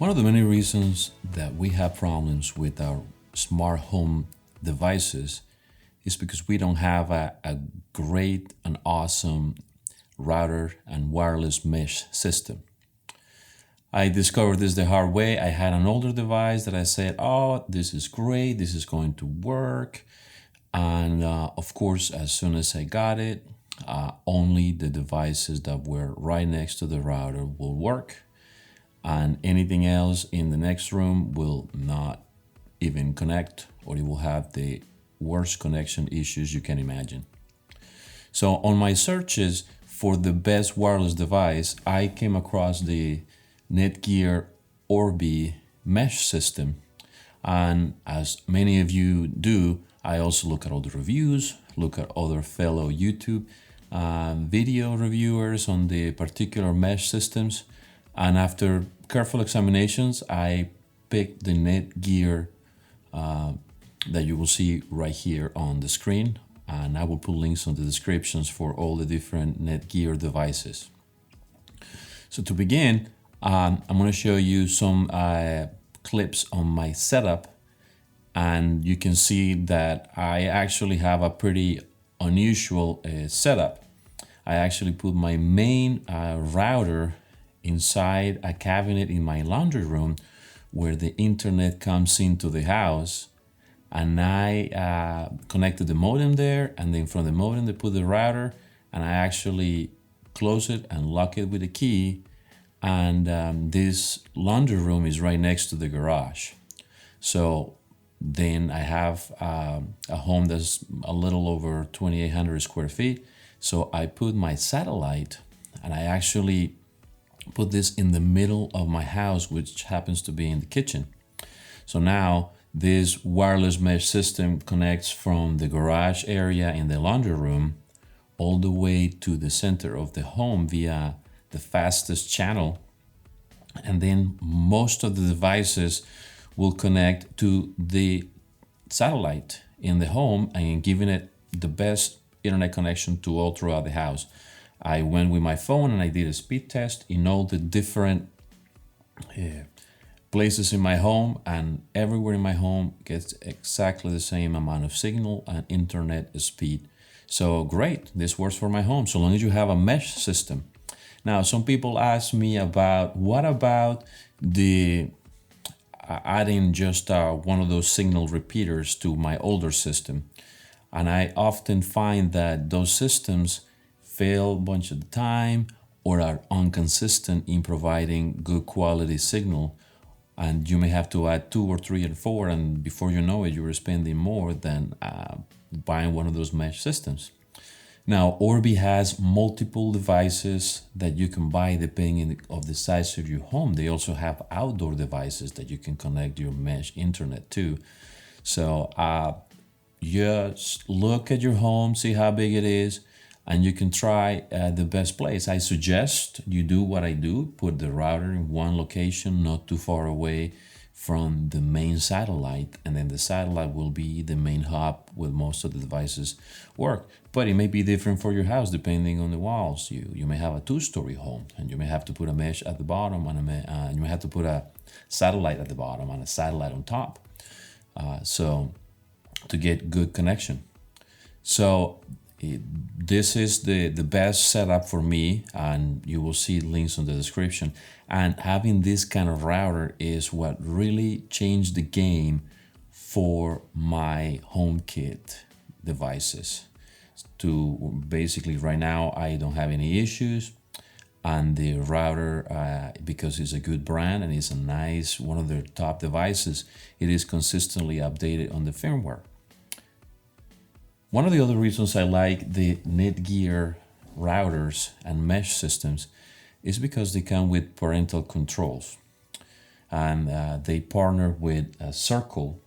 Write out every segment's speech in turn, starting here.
One of the many reasons that we have problems with our smart home devices is because we don't have a great and awesome router and wireless mesh system. I discovered this the hard way. I had an older device that I said, oh, this is great, this is going to work. And of course, as soon as I got it, only the devices that were right next to the router will work. And anything else in the next room will not even connect, or it will have the worst connection issues you can imagine. So on my searches for the best wireless device, I came across the Netgear Orbi mesh system. And as many of you do, I also look at other reviews, look at other fellow YouTube video reviewers on the particular mesh systems. And after careful examinations, I picked the Netgear that you will see right here on the screen. And I will put links on the descriptions for all the different Netgear devices. So to begin, I'm going to show you some clips on my setup. And you can see that I actually have a pretty unusual setup. I actually put my main router inside a cabinet in my laundry room where the internet comes into the house, and I connected the modem there, and then from the modem they put the router, and I actually close it and lock it with a key, and this laundry room is right next to the garage. So then I have a home that's a little over 2,800 square feet. So I put my satellite, and I actually put this in the middle of my house, which happens to be in the kitchen. So now this wireless mesh system connects from the garage area in the laundry room all the way to the center of the home via the fastest channel. And then most of the devices will connect to the satellite in the home and giving it the best internet connection to all throughout the house. I went with my phone and I did a speed test in all the different places in my home, and everywhere in my home gets exactly the same amount of signal and internet speed. So great, this works for my home so long as you have a mesh system. Now, some people ask me about what about the adding just one of those signal repeaters to my older system. And I often find that those systems fail a bunch of the time or are inconsistent in providing good quality signal. And you may have to add 2 or 3 and 4, and before you know it, you're spending more than buying one of those mesh systems. Now, Orbi has multiple devices that you can buy depending on the size of your home. They also have outdoor devices that you can connect your mesh internet to. So just look at your home, see how big it is, and you can try the best place. I suggest you do what I do, put the router in one location, not too far away from the main satellite, and then the satellite will be the main hub where most of the devices work. But it may be different for your house depending on the walls. You may have a 2-story home, and you may have to put a mesh at the bottom, and you may have to put a satellite at the bottom and a satellite on top, so to get good connection. So this is the best setup for me, and you will see links on the description. And having this kind of router is what really changed the game for my Homekit devices. To basically right now I don't have any issues, and the router, because it's a good brand and it's a nice one of their top devices, it is consistently updated on the firmware. One of the other reasons I like the Netgear routers and mesh systems is because they come with parental controls, and they partner with Circle,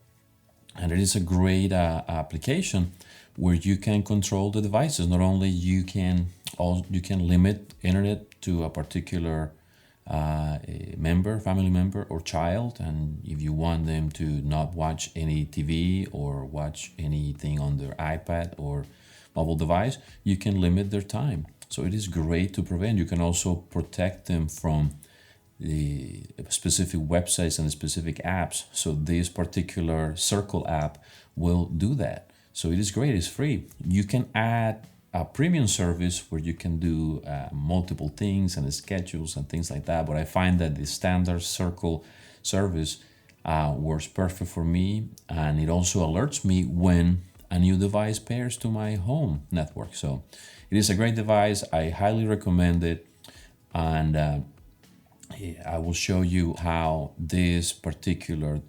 and it is a great application where you can control the devices. Not only you can limit internet to a particular family member or child, and if you want them to not watch any TV or watch anything on their iPad or mobile device, you can limit their time. So it is great to prevent. You can also protect them from the specific websites and specific apps. So this particular Circle app will do that. So it is great, it's free. You can add a premium service where you can do multiple things and schedules and things like that. But I find that the standard Circle service works perfect for me, and it also alerts me when a new device pairs to my home network. So it is a great device. I highly recommend it, and I will show you how this particular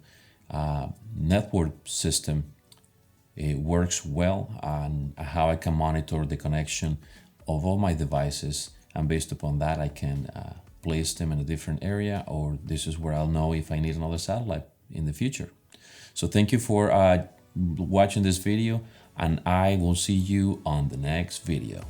network system it works well, and how I can monitor the connection of all my devices, and based upon that I can place them in a different area, or this is where I'll know if I need another satellite in the future. So thank you for watching this video, and I will see you on the next video.